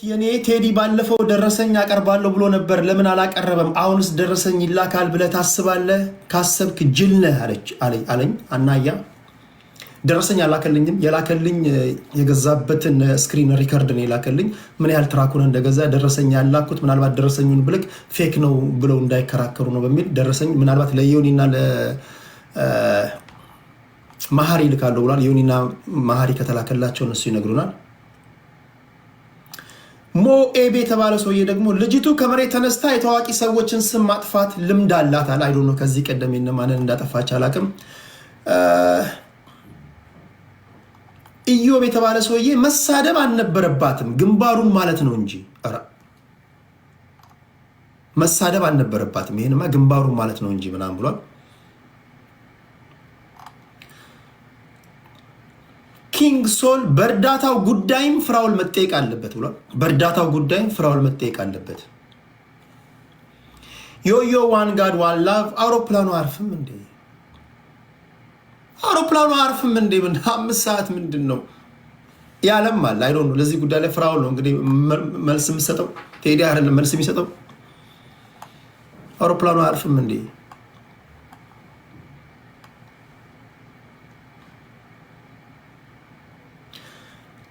የኔ ቴዲ ባለፈው ደረሰኝ አቀርባለሁ ብሎ ነበር፣ ለምን አላቀረበም? አሁንስ ደረሰኝ ይላካል ብለህ ታስባለህ? ካሰብክ ጅል ነህ አለኝ። አናያ ደረሰኝ አላከልኝም። የላከልኝ የገዛበትን ስክሪን ሪከርድ ነው የላከልኝ። ምን ያህል ትራኩን እንደገዛ ደረሰኝ ያላኩት። ምናልባት ደረሰኙን ብልክ ፌክ ነው ብለው እንዳይከራከሩ ነው በሚል ደረሰኝ ምናልባት ለዮኒና ለመሀሪ ልካለሁ ብሏል። ዮኒና መሀሪ ከተላከላቸው እነሱ ይነግሩናል። ሞ ኤቤ የተባለ ሰውዬ ደግሞ ልጅቱ ከመሬት ተነስታ የታዋቂ ሰዎችን ስም ማጥፋት ልምድ አላት አለ። አይዶ ነው ከዚህ ቀደም የነማንን እንዳጠፋች አላቅም። ኢዮብ የተባለ ሰውዬ መሳደብ አልነበረባትም ግንባሩን ማለት ነው እንጂ መሳደብ አልነበረባትም። ይሄንማ ግንባሩን ማለት ነው እንጂ ምናምን ብሏል። ኪንግ ሶል በእርዳታው ጉዳይም ፍራውል መጠየቅ አለበት ብሏል። በእርዳታው ጉዳይም ፍራውል መጠየቅ አለበት። ዮዮ ዋን ጋድ ዋን ላቭ አውሮፕላኑ አርፍም እንዴ? አውሮፕላኑ አርፍም እንዴ? ምን 5 ሰዓት ምንድን ነው ያለም አለ። አይ ዶንት ኖ። ለዚህ ጉዳይ ላይ ፍራውል ነው እንግዲህ መልስ የሚሰጠው። ቴዲ አይደለም መልስ የሚሰጠው። አውሮፕላኑ አርፍም እንዴ?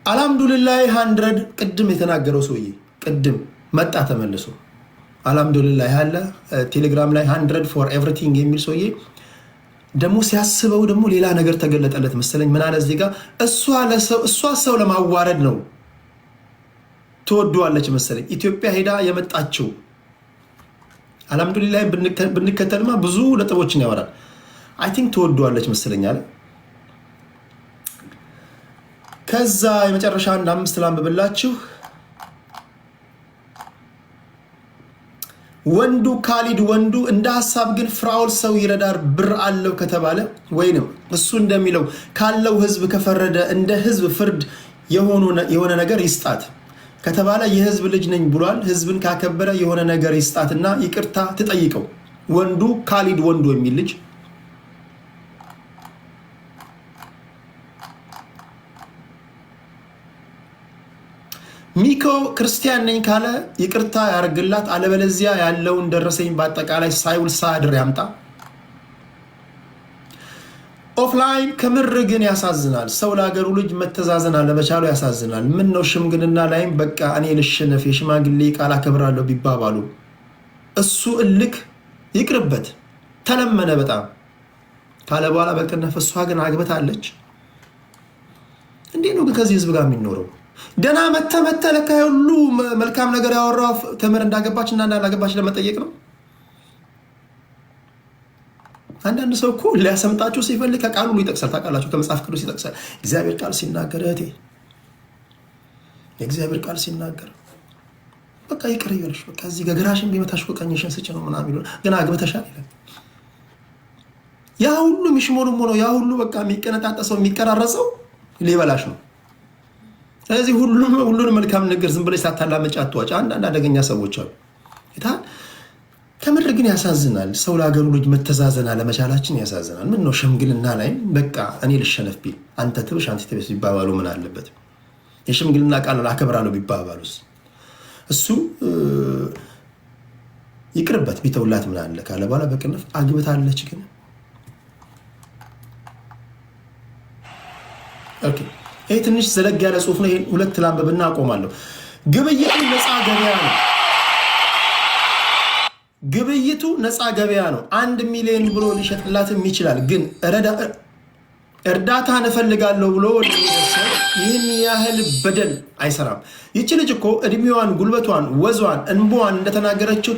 አልሐምዱሊላህ 100 ቅድም የተናገረው ሰውዬ ቅድም መጣ ተመልሶ። አልሐምዱሊላህ ያለ ቴሌግራም ላይ 100 ፎር ኤቭሪቲንግ የሚል ሰውዬ ደግሞ ሲያስበው ደግሞ ሌላ ነገር ተገለጠለት መሰለኝ። ምን አለ እዚህ ጋር እሷ ሰው ለማዋረድ ነው ትወደዋለች መሰለኝ ኢትዮጵያ ሄዳ የመጣችው። አልሐምዱሊላህ ብንከተልማ ብዙ ነጥቦችን ያወራል። አይ ቲንክ ትወደዋለች መሰለኝ አለ። ከዛ የመጨረሻ አንድ 5 ላንብብላችሁ። ወንዱ ካሊድ ወንዱ እንደ ሐሳብ ግን ፍራውል ሰው ይረዳር ብር አለው ከተባለ ወይንም እሱ እንደሚለው ካለው ህዝብ ከፈረደ እንደ ህዝብ ፍርድ የሆነ ነገር ይስጣት ከተባለ የህዝብ ልጅ ነኝ ብሏል። ህዝብን ካከበረ የሆነ ነገር ይስጣትና ይቅርታ ትጠይቀው። ወንዱ ካሊድ ወንዱ የሚል ልጅ ሚኮ ክርስቲያን ነኝ ካለ ይቅርታ ያርግላት፣ አለበለዚያ ያለውን ደረሰኝ በአጠቃላይ ሳይውል ሳያድር ያምጣ። ኦፍላይን ከምር ግን ያሳዝናል። ሰው ለሀገሩ ልጅ መተዛዘን አለመቻሉ ያሳዝናል። ምን ነው ሽምግልና ላይም በቃ እኔ ልሸነፍ የሽማግሌ ቃል አከብራለሁ ቢባባሉ እሱ እልክ ይቅርበት። ተለመነ በጣም ካለ በኋላ በቅነፍ እሷ ግን አግብታለች። እንዴት ነው ግን ከዚህ ህዝብ ጋር የሚኖረው? ደና መተ ለካ ሁሉ መልካም ነገር ያወራው ተመር እንዳገባች እና እንዳላገባች ለመጠየቅ ነው። አንዳንድ ሰው እኮ ሊያሰምጣችሁ ሲፈልግ ከቃሉ ይጠቅሳል። ታውቃላችሁ፣ ከመጽሐፍ ቅዱስ ይጠቅሳል። እግዚአብሔር ቃል ሲናገር እህቴ የእግዚአብሔር ቃል ሲናገር በቃ ይቅር ይበልሽ፣ በቃ እዚህ ገግራሽን ቢመታሽ ቀኝሽን ስጭ ነው ምናምን ይሉ ግን አግብተሻል ይላል። ያ ሁሉ ሚሽሞኑም ሆኖ ያ ሁሉ በቃ የሚቀነጣጠሰው የሚቀራረጸው ሊበላሽ ነው። ስለዚህ ሁሉንም መልካም ነገር ዝም ብለሽ ሳታላመጪ አትዋጭ። አንዳንድ አደገኛ ሰዎች አሉ። ከምር ግን ያሳዝናል። ሰው ለሀገሩ ልጅ መተዛዘን አለመቻላችን ያሳዝናል። ምን ነው ሽምግልና ላይ በቃ እኔ ልሸነፍ ቢል አንተ ትብሽ አንተ ትብስ ቢባባሉ ምን አለበት? የሽምግልና ቃል አከብራለሁ ቢባባሉስ? እሱ ይቅርበት ቢተውላት ምን አለ ካለ በኋላ በቅንፍ አግብታለች ግን ኦኬ። ይሄ ትንሽ ዘለግ ያለ ጽሁፍ ነው። ይሄን 2 ላንብብና አቆማለሁ። ግብይቱ ነፃ ገበያ ነው። ግብይቱ ነፃ ገበያ ነው። 1 ሚሊዮን ብሎ ሊሸጥላትም ይችላል። ግን እርዳታ እፈልጋለሁ ብሎ ይህን ያህል በደል አይሰራም። ይቺ ልጅ እኮ እድሜዋን፣ ጉልበቷን፣ ወዟን፣ እንቧን እንደተናገረችው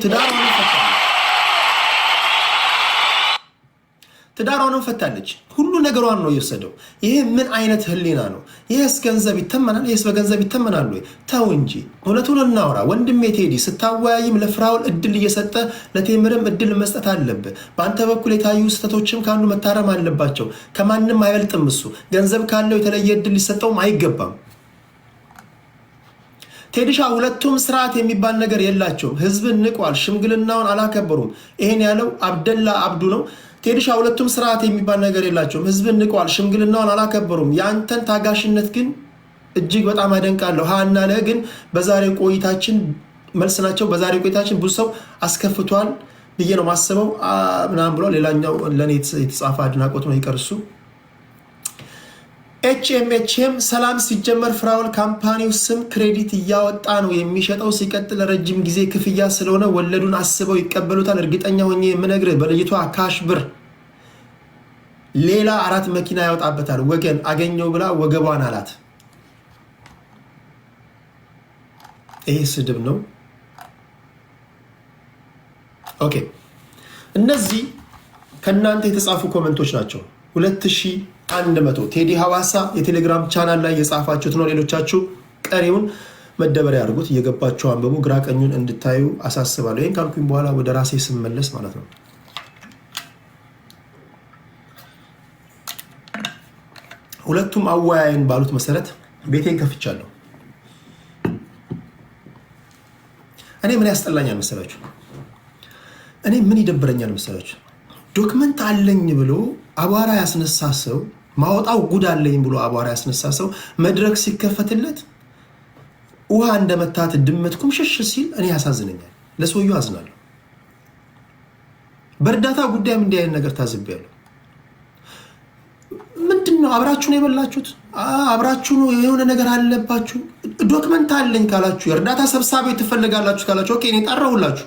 ትዳሯንም ፈታለች። ሁሉ ነገሯን ነው የወሰደው። ይሄ ምን አይነት ህሊና ነው? ይሄስ ገንዘብ ይተመናል? ይሄስ በገንዘብ ይተመናል ወይ? ተው እንጂ እውነቱን እናውራ። ወንድሜ ቴዲ ስታወያይም ለፍራውል እድል እየሰጠ ለቴምርም እድል መስጠት አለብህ። በአንተ በኩል የታዩ ስህተቶችም ካሉ መታረም አለባቸው። ከማንም አይበልጥም እሱ። ገንዘብ ካለው የተለየ እድል ሊሰጠውም አይገባም። ቴዲሻ ሁለቱም ስርዓት የሚባል ነገር የላቸውም። ህዝብን ንቋል፣ ሽምግልናውን አላከበሩም። ይሄን ያለው አብደላ አብዱ ነው። ቴዲሻ ሁለቱም ስርዓት የሚባል ነገር የላቸውም። ህዝብን ንቀዋል፣ ሽምግልናውን አላከበሩም። ያንተን ታጋሽነት ግን እጅግ በጣም አደንቃለሁ። ሃና ለህ ግን በዛሬው ቆይታችን መልስ ናቸው። በዛሬው ቆይታችን ብዙ ሰው አስከፍቷል ብዬ ነው ማስበው ምናምን ብሎ ሌላኛው ለእኔ የተጻፈ አድናቆት ነው ይቀርሱ። ኤችኤም ሰላም ሲጀመር ፍራውል ካምፓኒው ስም ክሬዲት እያወጣ ነው የሚሸጠው። ሲቀጥል ረጅም ጊዜ ክፍያ ስለሆነ ወለዱን አስበው ይቀበሉታል። እርግጠኛ ሆኜ የምነግርህ በልጅቷ ካሽ ብር ሌላ 4 መኪና ያወጣበታል። ወገን አገኘው ብላ ወገቧን አላት። ይሄ ስድብ ነው። ኦኬ እነዚህ ከእናንተ የተጻፉ ኮመንቶች ናቸው። 2100 ቴዲ ሐዋሳ የቴሌግራም ቻናል ላይ የጻፋችሁት ነው። ሌሎቻችሁ ቀሪውን መደበሪያ አድርጉት፣ እየገባችሁ አንብቡ፣ ግራ ቀኙን እንድታዩ አሳስባለሁ። ይህን ካልኩኝ በኋላ ወደ ራሴ ስመለስ ማለት ነው ሁለቱም አወያይን ባሉት መሰረት ቤቴን ከፍቻለሁ። እኔ ምን ያስጠላኛል መሰላችሁ? እኔ ምን ይደብረኛል መሰላችሁ? ዶክመንት አለኝ ብሎ አቧራ ያስነሳ ሰው፣ ማወጣው ጉድ አለኝ ብሎ አቧራ ያስነሳ ሰው መድረክ ሲከፈትለት ውሃ እንደመታት ድመት ኩምሽሽ ሲል እኔ ያሳዝነኛል። ለሰውየው አዝናለሁ። በእርዳታ ጉዳይም እንዲህ አይነት ነገር ታዝቤያለሁ። ምንድነው አብራችሁ ነው የበላችሁት? አብራችሁ ነው የሆነ ነገር አለባችሁ። ዶክመንት አለኝ ካላችሁ የእርዳታ ሰብሳቢ ትፈልጋላችሁ ካላችሁ ኦኬ እኔ ጠራሁላችሁ።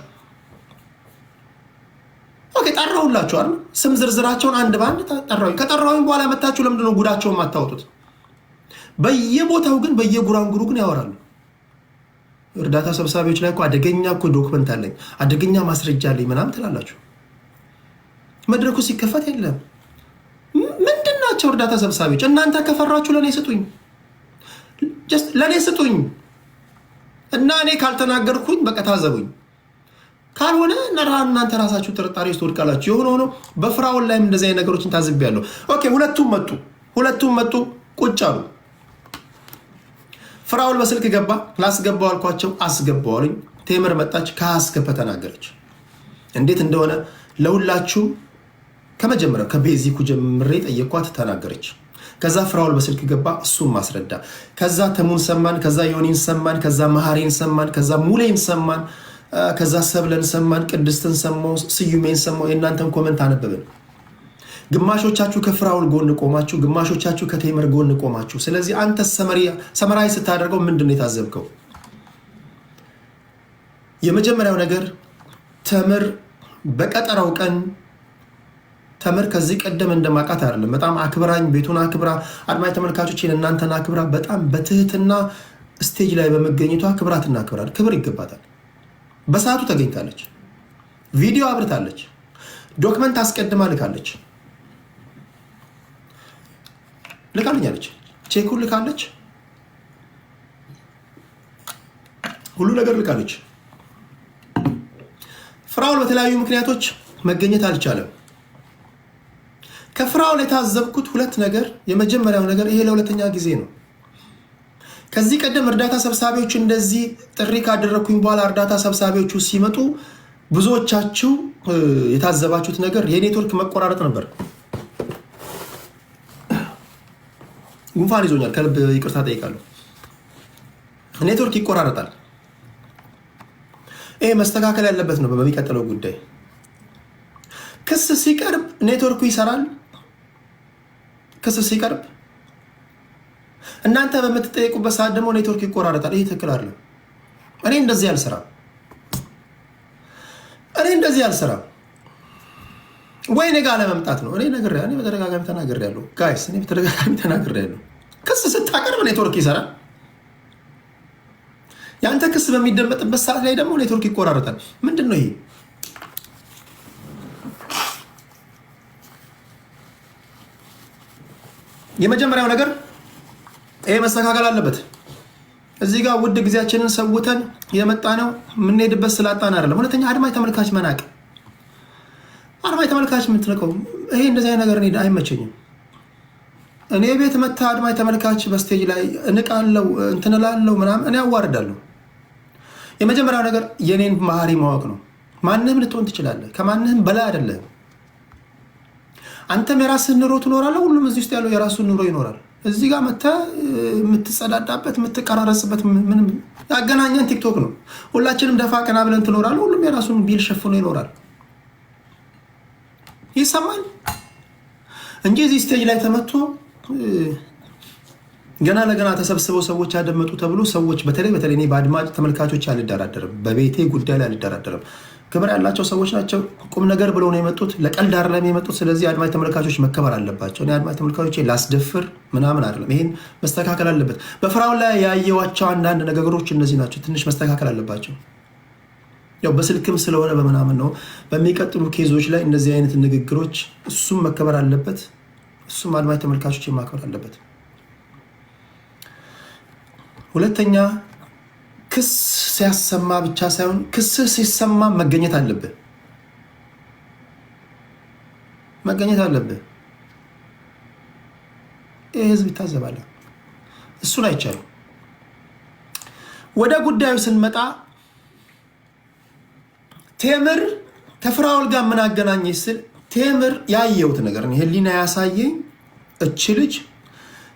ኦኬ ጠራሁላችሁ አይደል? ስም ዝርዝራቸውን አንድ ባንድ ጠራሁኝ። ከጠራሁኝ በኋላ መታችሁ ለምንድነው ጉዳቸውን ማታወጡት? በየቦታው ግን በየጉራንጉሩ ግን ያወራሉ። እርዳታ ሰብሳቢዎች ላይ እኮ አደገኛ እኮ ዶክመንት አለኝ አደገኛ ማስረጃ አለኝ ምናምን ትላላችሁ። መድረኩ ሲከፈት የለም። ምንድናቸው እርዳታ ሰብሳቢዎች? እናንተ ከፈራችሁ ለኔ ስጡኝ፣ ለኔ ስጡኝ እና እኔ ካልተናገርኩኝ በቃ ታዘቡኝ። ካልሆነ እናንተ ራሳችሁ ጥርጣሬ ውስጥ ወድቃላችሁ። የሆነ ሆኖ በፍራውል ላይም እንደዚህ አይነት ነገሮችን ታዝቤያለሁ። ኦኬ ሁለቱም መጡ ቁጭ አሉ። ፍራውል በስልክ ገባ። ላስገባው አልኳቸው፣ አስገባዋልኝ። ቴምር መጣች፣ ከአስከፈ ተናገረች። እንዴት እንደሆነ ለሁላችሁም ከመጀመሪያው ከቤዚኩ ጀምሬ ጠየኳት፣ ተናገረች። ከዛ ፍራውል በስልክ ገባ፣ እሱም ማስረዳ። ከዛ ተሙን ሰማን፣ ከዛ ዮኒን ሰማን፣ ከዛ መሃሪን ሰማን፣ ከዛ ሙሌን ሰማን፣ ከዛ ሰብለን ሰማን፣ ቅድስትን ሰማው፣ ስዩሜን ሰማው። የእናንተን ኮመንት አነበብን። ግማሾቻችሁ ከፍራውል ጎን ቆማችሁ፣ ግማሾቻችሁ ከቴምር ጎን ቆማችሁ። ስለዚህ አንተ ሰመራዊ ስታደርገው ምንድነው የታዘብከው? የመጀመሪያው ነገር ተምር በቀጠራው ቀን ተምር ከዚህ ቀደም እንደማቃት አይደለም። በጣም አክብራኝ፣ ቤቱን አክብራ፣ አድማጭ ተመልካቾችን እናንተን አክብራ፣ በጣም በትህትና ስቴጅ ላይ በመገኘቷ ክብራትና ክብራል ክብር ይገባታል። በሰዓቱ ተገኝታለች። ቪዲዮ አብርታለች። ዶክመንት አስቀድማ ልካልኛለች። ቼኩን ልካለች። ሁሉ ነገር ልካለች። ፍራውል በተለያዩ ምክንያቶች መገኘት አልቻለም። ከፍራውል የታዘብኩት ሁለት ነገር። የመጀመሪያው ነገር ይሄ ለሁለተኛ ጊዜ ነው። ከዚህ ቀደም እርዳታ ሰብሳቢዎች እንደዚህ ጥሪ ካደረኩኝ በኋላ እርዳታ ሰብሳቢዎቹ ሲመጡ ብዙዎቻችሁ የታዘባችሁት ነገር የኔትወርክ መቆራረጥ ነበር። ጉንፋን ይዞኛል፣ ከልብ ይቅርታ ጠይቃለሁ። ኔትወርክ ይቆራረጣል። ይሄ መስተካከል ያለበት ነው። በሚቀጥለው ጉዳይ ክስ ሲቀርብ ኔትወርኩ ይሰራል። ክስ ሲቀርብ እናንተ በምትጠይቁበት ሰዓት ደግሞ ኔትወርክ ይቆራረጣል። ይሄ ትክክል አይደለም። እኔ እንደዚህ አልሰራም። ወይ ነገ አለመምጣት ነው። እኔ በተደጋጋሚ ተናግሬያለሁ ጋይስ፣ ክስ ስታቀርብ ኔትወርክ ይሰራል። ያንተ ክስ በሚደመጥበት ሰዓት ላይ ደግሞ ኔትወርክ ይቆራረጣል። ምንድን ነው ይሄ? የመጀመሪያው ነገር ይሄ መስተካከል አለበት። እዚህ ጋር ውድ ጊዜያችንን ሰውተን የመጣ ነው የምንሄድበት ስላጣን አይደለም። ሁለተኛ አድማጭ ተመልካች መናቅ፣ አድማጭ ተመልካች የምትነቀው ይሄ እንደዚህ አይነት ነገር እኔ አይመቸኝም። እኔ ቤት መታ አድማጭ ተመልካች በስቴጅ ላይ እንቃለው እንትንላለው ምናምን እኔ አዋርዳለሁ። የመጀመሪያው ነገር የኔን ባህሪ ማወቅ ነው። ማንህም ልትሆን ትችላለህ፣ ከማንህም በላይ አይደለም። አንተም የራስህን ኑሮ ትኖራለህ። ሁሉም እዚህ ውስጥ ያለው የራሱን ኑሮ ይኖራል። እዚህ ጋር መተህ የምትጸዳዳበት የምትቀራረጽበት ምንም ያገናኘን ቲክቶክ ነው። ሁላችንም ደፋ ቀና ብለን ትኖራለህ። ሁሉም የራሱን ቢል ሸፍኖ ይኖራል። ይሰማል እንጂ እዚህ ስቴጅ ላይ ተመቶ ገና ለገና ተሰብስበው ሰዎች ያደመጡ ተብሎ ሰዎች በተለይ እኔ በአድማጭ ተመልካቾች አልደራደርም፣ በቤቴ ጉዳይ ላይ አልደራደርም። ክብር ያላቸው ሰዎች ናቸው። ቁም ነገር ብለው ነው የመጡት፣ ለቀልድ አይደለም የመጡት። ስለዚህ አድማጭ ተመልካቾች መከበር አለባቸው። እኔ አድማጭ ተመልካቾች ላስደፍር ምናምን አይደለም። ይሄን መስተካከል አለበት። በፍራውን ላይ ያየዋቸው አንዳንድ ነገሮች እነዚህ ናቸው፣ ትንሽ መስተካከል አለባቸው። ያው በስልክም ስለሆነ በምናምን ነው። በሚቀጥሉ ኬዞች ላይ እነዚህ አይነት ንግግሮች እሱም መከበር አለበት፣ እሱም አድማጭ ተመልካቾች ማክበር አለበት። ሁለተኛ ክስ ሲያሰማ ብቻ ሳይሆን ክስ ሲሰማ መገኘት አለብህ። ይህ ህዝብ ይታዘባል። እሱን አይቻልም። ወደ ጉዳዩ ስንመጣ ቴምር ከፍራኦል ጋር ምን አገናኘች ስል ቴምር ያየሁት ነገር ነው። ህሊና ያሳየኝ እች ልጅ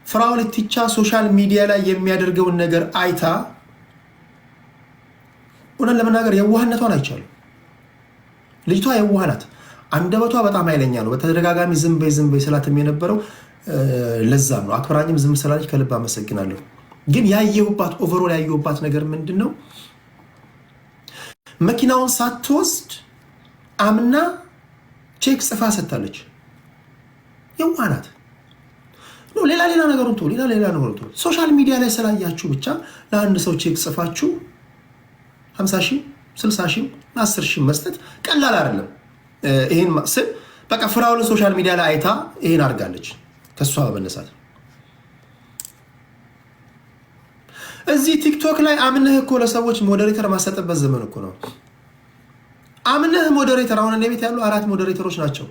ፍራኦል ኢቲቻ ሶሻል ሚዲያ ላይ የሚያደርገውን ነገር አይታ እውነት ለመናገር የዋህነቷን አይቻልም። ልጅቷ የዋህ ናት። አንደበቷ በጣም ኃይለኛ ነው። በተደጋጋሚ ዝም በይ ስላትም የነበረው ለዛም ነው። አክብራኝም ዝም ስላለች ከልብ አመሰግናለሁ። ግን ያየሁባት ኦቨሮል ያየሁባት ነገር ምንድን ነው? መኪናውን ሳትወስድ አምና ቼክ ጽፋ ሰጥታለች። የዋህ ናት። ሌላ ነገሩን ተው፣ ሌላ ነገሩን ተው። ሶሻል ሚዲያ ላይ ስላያችሁ ብቻ ለአንድ ሰው ቼክ ጽፋችሁ 50 ሺህ 60 ሺህ 10 ሺህ መስጠት ቀላል አይደለም። ይሄን ስል በቃ ፍራኦልን ሶሻል ሚዲያ ላይ አይታ ይሄን አድርጋለች። ከሷ በመነሳት እዚህ ቲክቶክ ላይ አምነህ እኮ ለሰዎች ሞዴሬተር ማሰጥበት ዘመን እኮ ነው። አምነህ ሞዴሬተር አሁን እኔ ቤት ያሉ 4 ሞዴሬተሮች ናቸው።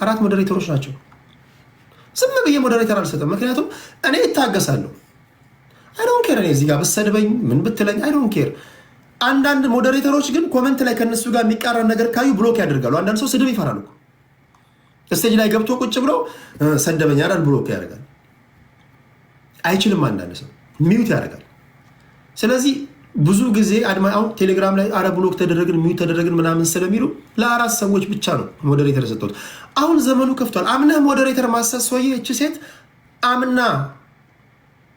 4 ሞዴሬተሮች ናቸው። ዝም ብዬ ሞዴሬተር አልሰጥም። ምክንያቱም እኔ እታገሳለሁ። አይዶን ኬር። እኔ እዚህ ጋር ብትሰድበኝ ምን ብትለኝ አይዶን ኬር። አንዳንድ ሞዴሬተሮች ግን ኮመንት ላይ ከነሱ ጋር የሚቃረን ነገር ካዩ ብሎክ ያደርጋሉ። አንዳንድ ሰው ስድብ ይፈራሉ። ስቴጅ ላይ ገብቶ ቁጭ ብለው ሰደበኝ አይደል ብሎክ ያደርጋል። አይችልም። አንዳንድ ሰው ሚዩት ያደርጋል። ስለዚህ ብዙ ጊዜ አሁን ቴሌግራም ላይ አረ ብሎክ ተደረግን ሚዩት ተደረግን ምናምን ስለሚሉ ለ4 ሰዎች ብቻ ነው ሞዴሬተር ሰጥቶት። አሁን ዘመኑ ከፍቷል። አምነህ ሞዴሬተር ማሰስ ሰውዬ እቺ ሴት አምና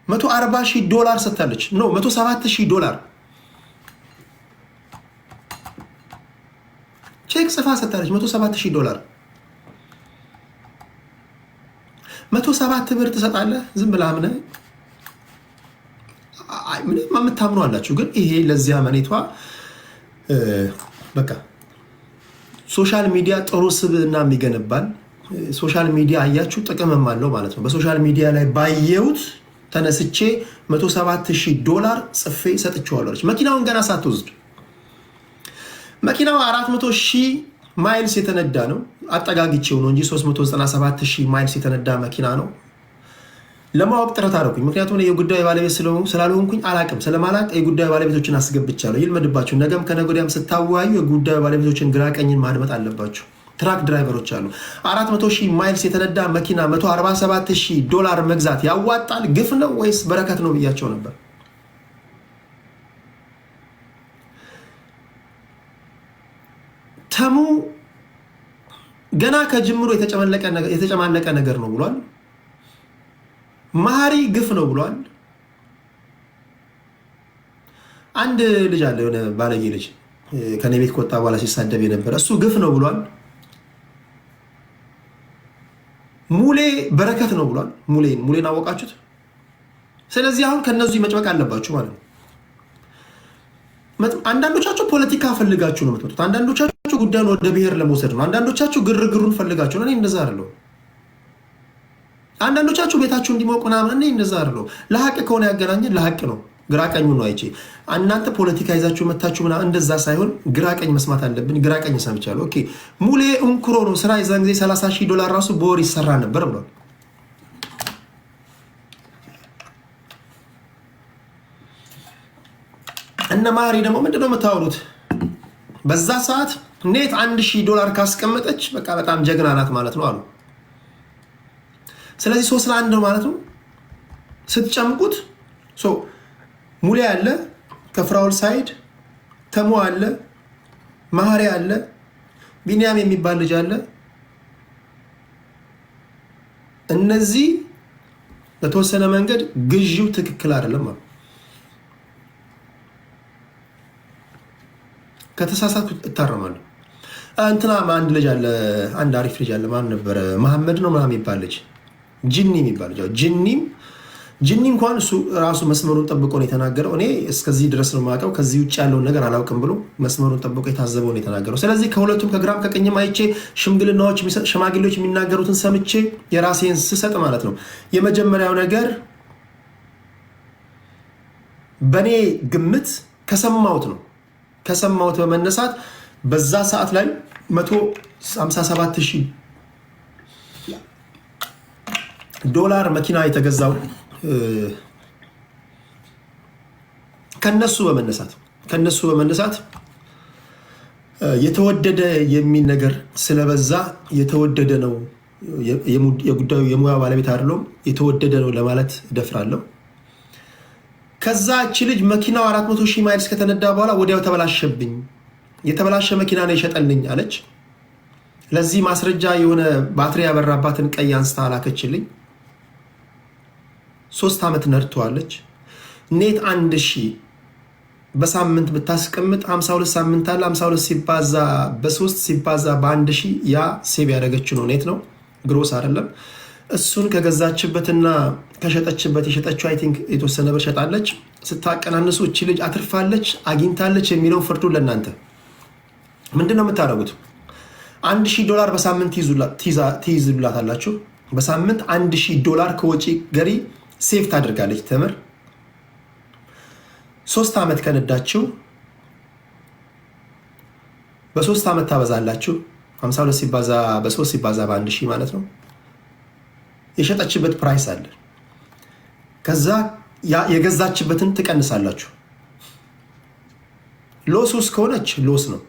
$140,000 ሰጥታለች። ኖ $107,000 ቼክ ጽፋ ሰጥታለች። $107,000 107 ብር ትሰጣለህ ዝም ብለህ አምነህ? ምንም የምታምኑ አላችሁ። ግን ይሄ ለዚያ መኔቷ በቃ ሶሻል ሚዲያ ጥሩ ስብዕና የሚገነባል። ሶሻል ሚዲያ አያችሁ ጥቅምም አለው ማለት ነው። በሶሻል ሚዲያ ላይ ባየሁት ተነስቼ $107,000 ጽፌ ሰጥቼዋለሁ። መኪናውን ገና ሳትወስድ መኪናው 400,000 ማይልስ የተነዳ ነው። አጠጋግቼው ነው እንጂ 397,000 ማይልስ የተነዳ መኪና ነው። ለማወቅ ጥረት አደረኩኝ። ምክንያቱም የጉዳዩ ባለቤት ስላልሆንኩኝ አላቅም። ስለማላቅ የጉዳዩ ባለቤቶችን አስገብቻለሁ። ይልመድባችሁ። ነገም ከነገ ወዲያም ስታወያዩ የጉዳዩ ባለቤቶችን ግራ ቀኝን ማድመጥ አለባችሁ። ትራክ ድራይቨሮች አሉ። 400,000 ማይልስ የተነዳ መኪና $147,000 መግዛት ያዋጣል? ግፍ ነው ወይስ በረከት ነው ብያቸው ነበር። ተሙ ገና ከጅምሮ የተጨማለቀ ነገር ነው ብሏል። መሀሪ ግፍ ነው ብሏል። አንድ ልጅ አለ፣ የሆነ ባለጌ ልጅ ከኔ ቤት ከወጣ በኋላ ሲሳደብ የነበረ እሱ ግፍ ነው ብሏል። ሙሌ በረከት ነው ብሏል። ሙሌን አወቃችሁት? ስለዚህ አሁን ከነዚህ መጭበቅ አለባችሁ ማለት ነው። አንዳንዶቻችሁ ፖለቲካ ፈልጋችሁ ነው የምትመጡት። አንዳንዶቻችሁ ጉዳዩን ወደ ብሔር ለመውሰድ ነው። አንዳንዶቻችሁ ግርግሩን ፈልጋችሁ ነው። እኔ እንደዛ አይደለሁ። አንዳንዶቻችሁ ቤታችሁ እንዲሞቅ ምናምን፣ እኔ እንደዛ አይደለሁ። ለሀቅ ከሆነ ያገናኘን ለሀቅ ነው። ግራቀኙ ነው አይቼ እናንተ ፖለቲካ ይዛችሁ መታችሁ ምናምን፣ እንደዛ ሳይሆን ግራቀኝ መስማት አለብን። ግራቀኝ ሰምቻለሁ። ኦኬ ሙሌ እንኩሮ ነው ስራ የዛን ጊዜ $30,000 ራሱ በወር ይሰራ ነበር ብሏል። እነ ማሪ ደግሞ ምንድነው የምታወሩት? በዛ ሰዓት ኔት $1,000 ካስቀመጠች በቃ በጣም ጀግና ናት ማለት ነው አሉ። ስለዚህ 3-1 ነው ማለት ነው ስትጨምቁት። ሙሌ አለ ከፍራውል ሳይድ፣ ተሞ አለ፣ ማህሪ አለ፣ ቢንያም የሚባል ልጅ አለ። እነዚህ በተወሰነ መንገድ ግዢው ትክክል አይደለም ማለት ከተሳሳትኩ እታረማለሁ። እንትና አንድ ልጅ አለ፣ አንድ አሪፍ ልጅ አለ። ማን ነበረ? መሐመድ ነው ምናምን የሚባል ልጅ፣ ጂኒ የሚባል ልጅ። ጂኒ እንኳን እሱ ራሱ መስመሩን ጠብቆ ነው የተናገረው። እኔ እስከዚህ ድረስ ነው የማውቀው፣ ከዚህ ውጭ ያለውን ነገር አላውቅም ብሎ መስመሩን ጠብቆ የታዘበው ነው የተናገረው። ስለዚህ ከሁለቱም ከግራም ከቀኝም አይቼ ሽምግልናዎች ሽማግሌዎች የሚናገሩትን ሰምቼ የራሴን ስሰጥ ማለት ነው። የመጀመሪያው ነገር በእኔ ግምት ከሰማሁት በመነሳት በዛ ሰዓት ላይ $157,000 መኪና የተገዛው ከነሱ በመነሳት የተወደደ የሚል ነገር ስለበዛ የተወደደ ነው፣ የጉዳዩ የሙያ ባለቤት አይደለም፣ የተወደደ ነው ለማለት እደፍራለሁ። ከዛ እቺ ልጅ መኪናው 400,000 ማይልስ ከተነዳ በኋላ ወዲያው ተበላሸብኝ፣ የተበላሸ መኪና ነው የሸጠልኝ አለች። ለዚህ ማስረጃ የሆነ ባትሪ ያበራባትን ቀይ አንስታ አላከችልኝ። 3 ዓመት ነድተዋለች። ኔት 1,000 በሳምንት ብታስቀምጥ 52 ሳምንት አለ። 52 ሲባዛ በ3 ሲባዛ በ1,000 ያ ሴቭ ያደረገችው ነው፣ ኔት ነው፣ ግሮስ አይደለም። እሱን ከገዛችበትና ከሸጠችበት የሸጠችው አይ ቲንክ የተወሰነ ብር ሸጣለች። ስታቀናንሱ እቺ ልጅ አትርፋለች አግኝታለች የሚለውን ፍርዱ ለእናንተ። ምንድነው የምታደርጉት? $1,000 በሳምንት ትይዙላታላችሁ። በሳምንት $1,000 ከወጪ ገሪ ሴፍ ታደርጋለች። ተምር 3 ዓመት ከነዳችው በ3 ዓመት ታበዛላችሁ። 52 ሲባዛ በ3 ሲባዛ በ1,000 ማለት ነው። የሸጠችበት ፕራይስ አለ። ከዛ የገዛችበትን ትቀንሳላችሁ። ሎስ ውስጥ ከሆነች ሎስ ነው፣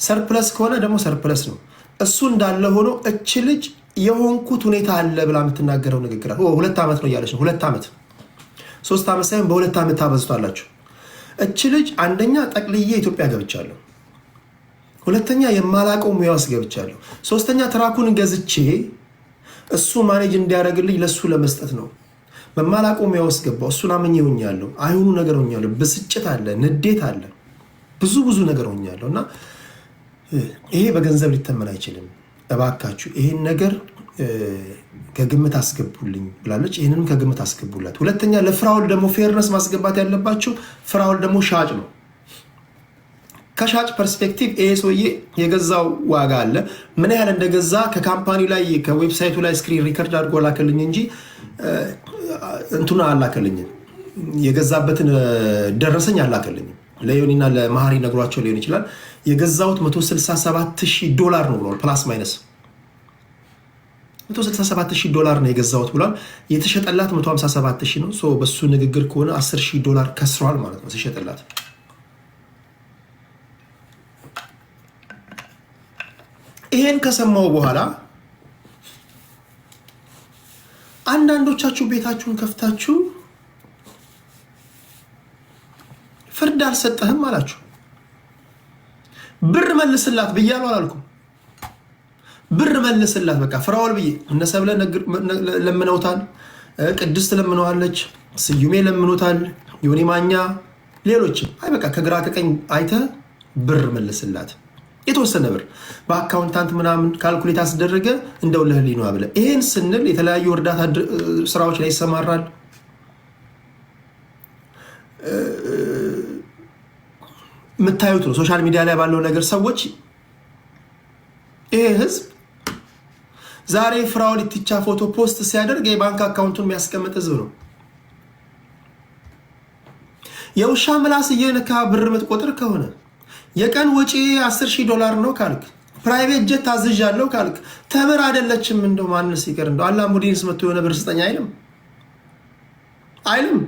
ሰርፕለስ ከሆነ ደግሞ ሰርፕለስ ነው። እሱ እንዳለ ሆኖ እች ልጅ የሆንኩት ሁኔታ አለ ብላ የምትናገረው ንግግር 2 ዓመት ነው እያለች ነው። 2 ዓመት 3 ዓመት ሳይሆን በ2 ዓመት ታበዝቷላችሁ። እች ልጅ አንደኛ ጠቅልዬ ኢትዮጵያ ገብቻለሁ፣ ሁለተኛ የማላቀው ሙያ ውስጥ ገብቻለሁ፣ ሶስተኛ ትራኩን ገዝቼ እሱ ማኔጅ እንዲያደርግልኝ ለሱ ለመስጠት ነው። በማላቀው ሙያ ውስጥ ገባሁ። እሱን አመኘ ሆኛለሁ። አይሁኑ ነገር ሆኛለሁ። ብስጭት አለ፣ ንዴት አለ፣ ብዙ ነገር ሆኛለሁ እና ይሄ በገንዘብ ሊተመን አይችልም። እባካችሁ ይሄን ነገር ከግምት አስገቡልኝ ብላለች። ይህንንም ከግምት አስገቡላት። ሁለተኛ ለፍራውል ደግሞ ፌርነስ ማስገባት ያለባችሁ፣ ፍራውል ደግሞ ሻጭ ነው። ከሻጭ ፐርስፔክቲቭ ይሄ ሰውዬ የገዛው ዋጋ አለ። ምን ያህል እንደገዛ ከካምፓኒ ላይ ከዌብሳይቱ ላይ ስክሪን ሪከርድ አድርጎ ላከልኝ እንጂ እንትኑ አላከልኝም። የገዛበትን ደረሰኝ አላከልኝም። ለዮኒና ለማህሪ ነግሯቸው ሊሆን ይችላል። የገዛውት $167,000 ነው ብሏል። ፕላስ ማይነስ $167,000 ነው የገዛውት ብሏል። የተሸጠላት $157,000 ነው። በሱ ንግግር ከሆነ $10,000 ከስሯል ማለት ነው ሲሸጠላት። ይሄን ከሰማው በኋላ አንዳንዶቻችሁ ቤታችሁን ከፍታችሁ ፍርድ አልሰጠህም አላችሁ። ብር መልስላት ብያለሁ አላልኩም? ብር መልስላት በቃ ፍራውል ብዬ እነሰብለ ለምነውታል፣ ቅድስት ለምነዋለች፣ ስዩሜ ለምኖታል፣ ዮኒ ማኛ፣ ሌሎችም። አይ በቃ ከግራ ከቀኝ አይተህ ብር መልስላት። የተወሰነ ብር በአካውንታንት ምናምን ካልኩሌት አስደረገ እንደው ለህሊና ብለ። ይሄን ስንል የተለያዩ እርዳታ ስራዎች ላይ ይሰማራል። የምታዩት ነው ሶሻል ሚዲያ ላይ ባለው ነገር። ሰዎች ይሄ ህዝብ ዛሬ ፍራውል ኢቲቻ ፎቶ ፖስት ሲያደርግ የባንክ አካውንቱን የሚያስቀምጥ ህዝብ ነው። የውሻ ምላስ እየነካ ብር የምትቆጥር ከሆነ የቀን ወጪ $10,000 ነው ካልክ፣ ፕራይቬት ጀት አዝዣለሁ ካልክ፣ ተምር አይደለችም እንደው ማንስ ይቀር እንደው አላሙዲንስ መጥቶ የሆነ ብር ስጠኝ አይልም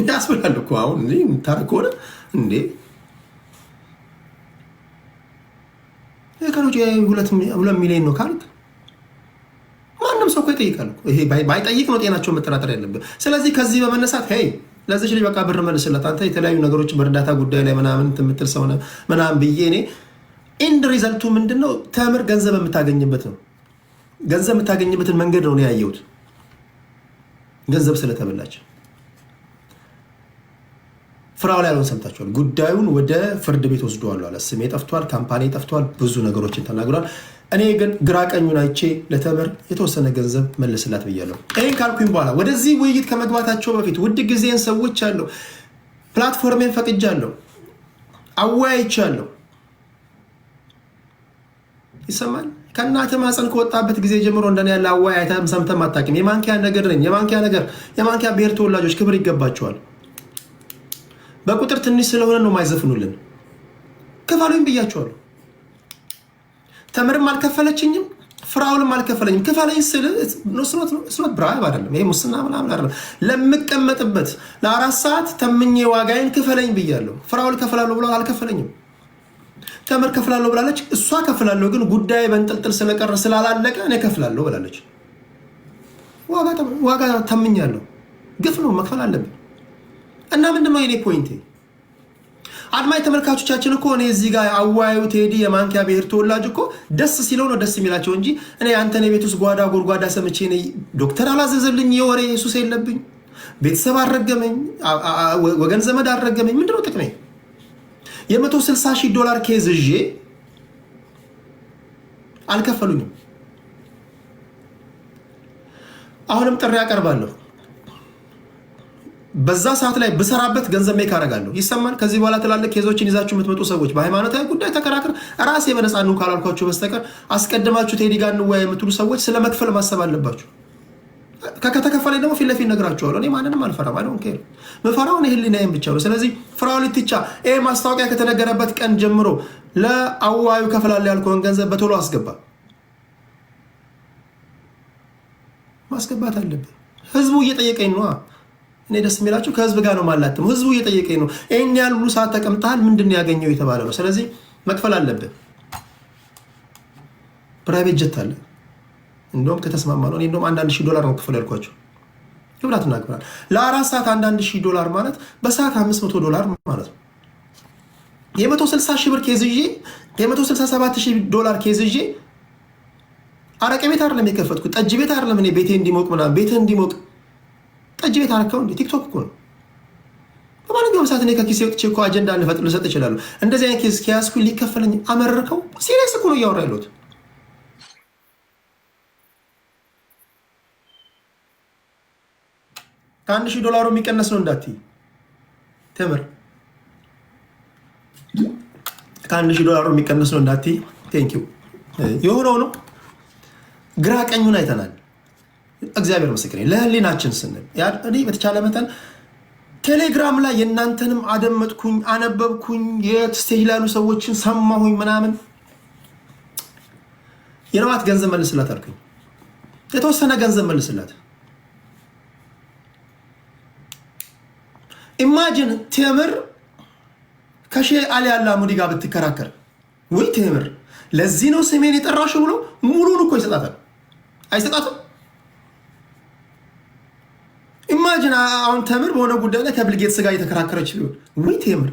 ያስብላል እኮ። አሁን እንዴ ታሪክ ሆነ እንዴ የቀን ወጪ $2 ሚሊዮን ነው ካልክ ማንም ማንም ሰው እኮ ይጠይቃል። ይሄ ባይጠይቅ ነው ጤናቸውን መጠራጠር ያለብን። ስለዚህ ከዚህ በመነሳት ሄይ ለዚች ልጅ በቃ ብር መልስላት አንተ የተለያዩ ነገሮችን በእርዳታ ጉዳይ ላይ ምናምን የምትል ሰው ምናምን ብዬ እኔ ኢንድ ሪዘልቱ ምንድነው? ተምር ገንዘብ የምታገኝበት ነው። ገንዘብ የምታገኝበትን መንገድ ነው ያየሁት። ገንዘብ ስለተበላች ፍራው ላይ ያለውን ሰምታችኋል። ጉዳዩን ወደ ፍርድ ቤት ወስደዋል አለ። ስሜ ጠፍቷል፣ ካምፓኒ ጠፍቷል፣ ብዙ ነገሮችን ተናግሯል። እኔ ግን ግራ ቀኙን አይቼ ለተምር የተወሰነ ገንዘብ መልስላት ብያለሁ። ይህን ካልኩኝ በኋላ ወደዚህ ውይይት ከመግባታቸው በፊት ውድ ጊዜን ሰዎች አለው ፕላትፎርሜን ፈቅጃለሁ፣ አወያይቻለሁ። ይሰማል። ከእናትህ ማፀን ከወጣበት ጊዜ ጀምሮ እንደኔ ያለ አወያይተህም ሰምተህም አታውቅም። የማንኪያ ነገር ነኝ። የማንኪያ ብሔር ተወላጆች ክብር ይገባቸዋል። በቁጥር ትንሽ ስለሆነ ነው ማይዘፍኑልን። ክፈሉኝ ብያቸዋለሁ። ተምርም አልከፈለችኝም፣ ፍራውልም አልከፈለኝም። ክፈለኝ ስል ስኖት ብራይብ አይደለም፣ ይሄ ሙስና ምናምን አይደለም። ለምቀመጥበት ለ4 ሰዓት ተምኜ ዋጋዬን ክፈለኝ ብያለሁ። ፍራውል ከፍላለሁ ብሎ አልከፈለኝም። ተምር ከፍላለሁ ብላለች። እሷ ከፍላለሁ ግን ጉዳይ በእንጥልጥል ስለቀረ ስላላለቀ እኔ ከፍላለሁ ብላለች። ዋጋ ተምኛለሁ። ግፍ ነው፣ መክፈል አለብን። እና ምንድነው የኔ ፖይንቴ? አድማጭ ተመልካቾቻችን እኮ እኔ እዚህ ጋር አዋዩ ቴዲ የማንኪያ ብሔር ተወላጅ እኮ ደስ ሲለው ነው ደስ የሚላቸው እንጂ እኔ አንተን የቤት ውስጥ ጓዳ ጎድጓዳ ሰምቼ እኔ ዶክተር አላዘዘልኝ፣ የወሬ ሱስ የለብኝ፣ ቤተሰብ አልረገመኝ፣ ወገን ዘመድ አልረገመኝ። ምንድነው ጥቅሜ? $160,000 ኬዝ ይዤ አልከፈሉኝም። አሁንም ጥሪ ያቀርባለሁ። በዛ ሰዓት ላይ ብሰራበት ገንዘብ ሜክ አደርጋለሁ። ይሰማል። ከዚህ በኋላ ትላልቅ ኬዞችን ይዛችሁ የምትመጡ ሰዎች በሃይማኖታዊ ጉዳይ ተከራክር ራሴ በነፃ ነው ካላልኳችሁ በስተቀር አስቀድማችሁ ቴዲ ጋር እንወያይ የምትሉ ሰዎች ስለ መክፈል ማሰብ አለባችሁ። ከተከፈለኝ ደግሞ ፊት ለፊት እነግራችኋለሁ። እኔ ማንንም አልፈራም። አይዶን ኬር። ምፈራው እኔ ህሊናዬን ብቻ ነው። ስለዚህ ፍራኦል ኢቲቻ ይሄ ማስታወቂያ ከተነገረበት ቀን ጀምሮ ለአዋዩ ከፍላለሁ ያልከውን ገንዘብ በቶሎ አስገባ። ማስገባት አለብን። ህዝቡ እየጠየቀኝ ነው። እኔ ደስ የሚላችሁ ከህዝብ ጋር ነው ማላትም። ህዝቡ እየጠየቀኝ ነው። ይሄን ያህል ሁሉ ሰዓት ተቀምጠሃል ምንድን ነው ያገኘው የተባለ ነው። ስለዚህ መክፈል አለብን። ፕራይቬት ጀት አለ። እንደውም ከተስማማ ነው። እኔ እንደውም $1,000 ነው ክፍል ያልኳቸው። ይብላት እናክብራል። ለ4 ሰዓት $1,000 ማለት በሰዓት $500 ማለት ነው። የ160,000 ኬዝ ይዤ የ167,000 ኬዝ ይዤ አረቄ ቤት አይደለም የከፈትኩት፣ ጠጅ ቤት አይደለም። እኔ ቤቴ እንዲሞቅ ምናምን ቤቴ እንዲሞቅ ጠጅ ቤት አረከው እንዴ? ቲክቶክ እኮ ነው። በማንኛውም ሰዓት እኔ ከኪሴ ወጥቼ እኮ አጀንዳ ልፈጥር ልሰጥ እችላለሁ። እንደዚህ አይነት ኬዝ ከያዝኩ ሊከፈለኝ አመረርከው። ሲሪየስ እኮ ነው እያወራ ያለሁት። $1,000 የሚቀነስ ነው እንዳትይ ተምር። $1,000 የሚቀነስ ነው እንዳትይ። ቴንኪው። የሆነው ነው። ግራ ቀኙን አይተናል። እግዚአብሔር ምስክሬ ለህሊናችን ስንል እኔ በተቻለ መጠን ቴሌግራም ላይ የእናንተንም አደመጥኩኝ፣ አነበብኩኝ፣ የስቴጅ ላይ ያሉ ሰዎችን ሰማሁኝ ምናምን። የነዋት ገንዘብ መልስላት አልኩኝ። የተወሰነ ገንዘብ መልስላት። ኢማጂን ቴምር ከሼህ አሊ አላሙዲ ጋር ብትከራከር፣ ወይ ቴምር ለዚህ ነው ስሜን የጠራሽው ብሎ ሙሉን እኮ ይሰጣታል። አይሰጣትም? ኢማጂን አሁን ተምር በሆነ ጉዳይ ላይ ከብልጌትስ ጋር የተከራከረች ቢሆን፣ ወይ ቴምር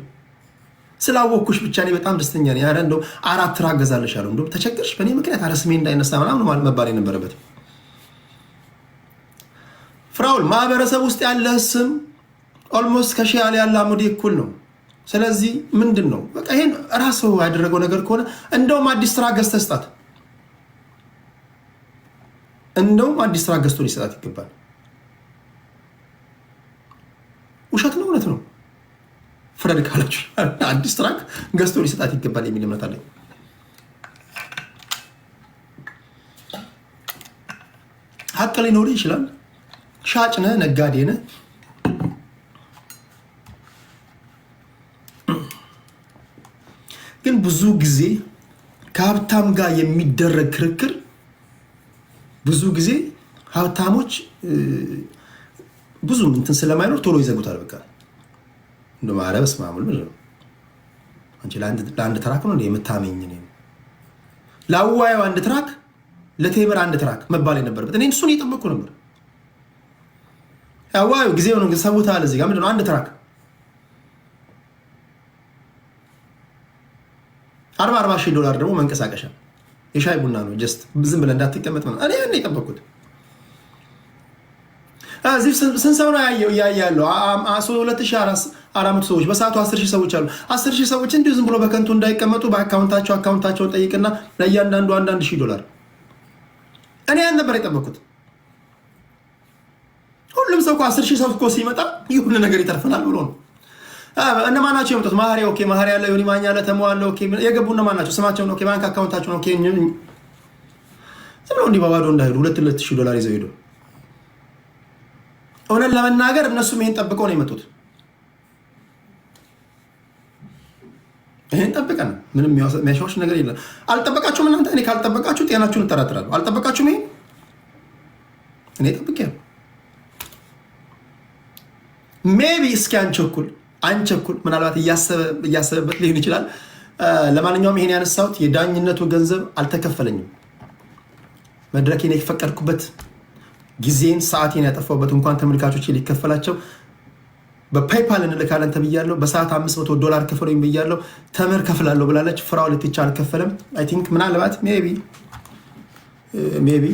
ስላወቅኩሽ ብቻ እኔ በጣም ደስተኛ ነኝ። ኧረ እንደው 4 ትራክ ገዛልሻለሁ እንደው ተቸገርሽ በእኔ ምክንያት ኧረ ስሜን እንዳይነሳ ምናምን መባል የነበረበት። ፍራኦል ማህበረሰብ ውስጥ ያለህ ስም ኦልሞስት ከሼህ አሊ አላሙዲ እኩል ነው። ስለዚህ ምንድን ነው በቃ ይሄን ራሱ ያደረገው ነገር ከሆነ እንደውም አዲስ ትራክ ገዝተህ ስጣት። እንደውም አዲስ ትራክ ገዝቶ ሊሰጣት ይገባል። ውሸት ነው እውነት ነው? ፍረድ ካላችሁ አዲስ ትራክ ገዝቶ ሊሰጣት ይገባል የሚል እምነት አለኝ። ሀቅ ሊኖር ይችላል። ሻጭ ነህ፣ ነጋዴ ነህ። ግን ብዙ ጊዜ ከሀብታም ጋር የሚደረግ ክርክር ብዙ ጊዜ ሀብታሞች ብዙ እንትን ስለማይኖር ቶሎ ይዘጉታል። በቃ እንደ ማረብ ስማሙል ምን ነው አንቺ ለአንድ ትራክ ነው የምታመኝ ነው? ላዋየው አንድ ትራክ ለቴምር አንድ ትራክ መባል የነበረበት እኔ እሱን እየጠበቅኩ ነበር። ያዋዩ ጊዜው ነው ሰውታል። እዚህ ጋር ምንድነው አንድ ትራክ 40 ሺህ $40 ደግሞ መንቀሳቀሻ የሻይ ቡና ነው። ጀስት ዝም ብለህ እንዳትቀመጥ ነው። እኔ እኔ የጠበቅኩት እዚህ ስንት ሰው ነው ያያለው? 2400 ሰዎች በሰዓቱ 10,000 ሰዎች አሉ። 10,000 ሰዎች እንዲሁ ዝም ብሎ በከንቱ እንዳይቀመጡ አካውንታቸውን ጠይቅና ለእያንዳንዱ $1,000 እኔ ያን ነበር የጠበቅኩት። ሁሉም ሰው እኮ 10,000 ሰው እኮ ሲመጣ ይሁን ነገር ይተርፈናል ብሎ ነው። እነማን ናቸው የመጡት? ማህሪ ኦኬ፣ ማህሪ ያለ ዮኒ ማኛ ያለ ተሟላ ኦኬ። የገቡ እነማን ናቸው? ስማቸውን ኦኬ፣ ባንክ አካውንታቸውን ኦኬ። ዝም ብሎ እንዲህ ባባዶ እንዳይሄዱ $2,000 ይዘው ሄዱ። እውነት ለመናገር እነሱም ይሄን ጠብቀው ነው የመጡት። ይሄን ጠብቀን ምንም የሚያሻውሽ ነገር የለም። አልጠበቃችሁም እናንተ። እኔ ካልጠበቃችሁ ጤናችሁን እጠራጥራለሁ። አልጠበቃችሁም። ይሄን እኔ ጠብቄያለሁ። ሜቢ እስኪ አንቸኩል ምናልባት እያሰበበት ሊሆን ይችላል። ለማንኛውም ይሄን ያነሳሁት የዳኝነቱ ገንዘብ አልተከፈለኝም። መድረኬን የፈቀድኩበት ጊዜን ሰዓቴን ያጠፋሁበት እንኳን ተመልካቾች ሊከፈላቸው በፔይፓል እንልካለን ተብያለሁ። በሰዓት $500 ከፈሉኝ ብያለሁ። ተምር ከፍላለሁ ብላለች። ፍራኦል ብቻ አልከፈለም። አይ ቲንክ ምናልባት ሜቢ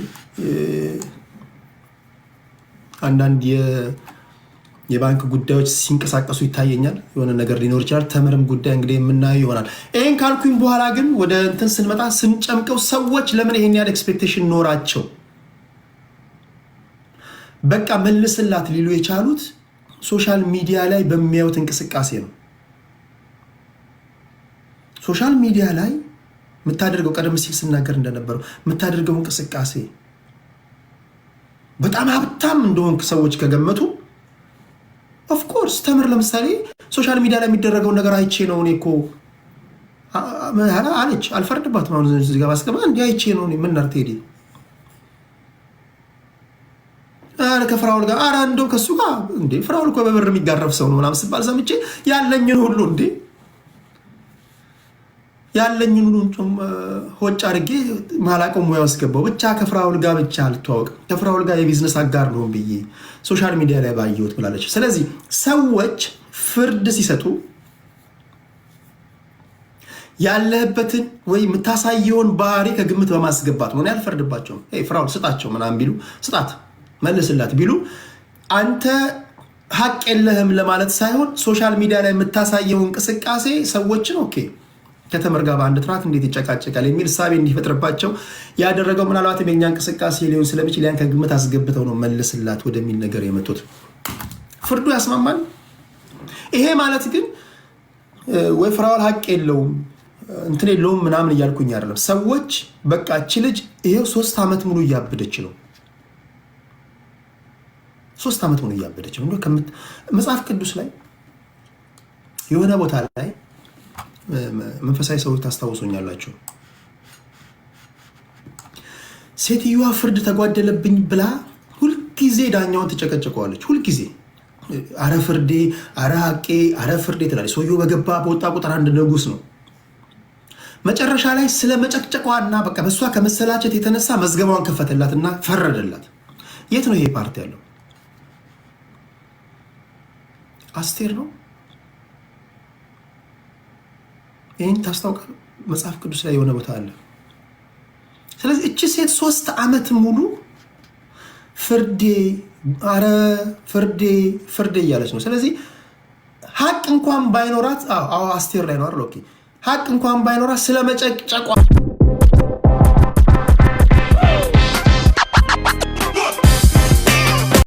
አንዳንድ የባንክ ጉዳዮች ሲንቀሳቀሱ ይታየኛል። የሆነ ነገር ሊኖር ይችላል። ተምርም ጉዳይ እንግዲህ የምናየው ይሆናል። ይሄን ካልኩኝ በኋላ ግን ወደ እንትን ስንመጣ ስንጨምቀው ሰዎች ለምን ይሄን ያህል ኤክስፔክቴሽን ኖራቸው በቃ መልስላት ሊሉ የቻሉት ሶሻል ሚዲያ ላይ በሚያዩት እንቅስቃሴ ነው። ሶሻል ሚዲያ ላይ የምታደርገው ቀደም ሲል ስናገር እንደነበረው የምታደርገው እንቅስቃሴ በጣም ሀብታም እንደሆንክ ሰዎች ከገመቱ ኦፍኮርስ ተምር ለምሳሌ ሶሻል ሚዲያ ላይ የሚደረገውን ነገር አይቼ ነው እኔ እኮ አለች። አልፈርድባትም። አሁን እዚህ ጋር ባስገባ እንዲህ አይቼ ነው ምን ነር ትሄዲ ከፍራኦል ጋር እንደው ከሱ ጋር እንዴ ፍራኦል እኮ በብር የሚጋረፍ ሰው ነው ምናምን ሲባል ሰምቼ ያለኝን ሁሉ ሆጭ አድርጌ ማላቀው ሙያ አስገባው። ብቻ ከፍራኦል ጋር ብቻ አልተዋወቅ ከፍራኦል ጋር የቢዝነስ አጋር ነው ብዬ ሶሻል ሚዲያ ላይ ባየሁት ብላለች። ስለዚህ ሰዎች ፍርድ ሲሰጡ ያለህበትን ወይ የምታሳየውን ባህሪ ከግምት በማስገባት ነው። ያልፈርድባቸውም ፍራኦል ስጣቸው ምናምን ቢሉ ስጣት መልስላት ቢሉ አንተ ሀቅ የለህም ለማለት ሳይሆን ሶሻል ሚዲያ ላይ የምታሳየው እንቅስቃሴ ሰዎችን ኦኬ ከተምር ጋር በአንድ ትራክ እንዴት ይጨቃጨቃል የሚል ሳቤ እንዲፈጥርባቸው ያደረገው ምናልባትም የኛ እንቅስቃሴ ሊሆን ስለሚችል ያን ከግምት አስገብተው ነው መልስላት ወደሚል ነገር የመጡት። ፍርዱ ያስማማል። ይሄ ማለት ግን ወይ ፍራኦል ሀቅ የለውም እንትን የለውም ምናምን እያልኩኝ አይደለም። ሰዎች በቃ እቺ ልጅ ይሄው 3 ዓመት ሙሉ እያበደች ነው። 3 ዓመት ሙሉ እያበደች ነው። መጽሐፍ ቅዱስ ላይ የሆነ ቦታ ላይ መንፈሳዊ ሰዎች ታስታውሶኛላችሁ። ሴትዮዋ ፍርድ ተጓደለብኝ ብላ ሁልጊዜ ዳኛውን ትጨቀጨቀዋለች። ሁልጊዜ አረ ፍርዴ፣ አረ ሀቄ፣ አረ ፍርዴ ትላለች። ሰውየው በገባ በወጣ ቁጥር አንድ ንጉስ ነው። መጨረሻ ላይ ስለ መጨቅጨቋና በቃ በእሷ ከመሰላቸት የተነሳ መዝገባዋን ከፈተላትና ፈረደላት። የት ነው ይሄ ፓርቲ ያለው? አስቴር ነው። ይህን ታስታውቃል። መጽሐፍ ቅዱስ ላይ የሆነ ቦታ አለ። ስለዚህ እቺ ሴት 3 ዓመት ሙሉ ፍርዴ፣ አረ ፍርዴ እያለች ነው። ስለዚህ ሀቅ እንኳን ባይኖራት አስቴር ላይ ነው አይደል? ኦኬ ሀቅ እንኳን ባይኖራት ስለመጨቅጨቋ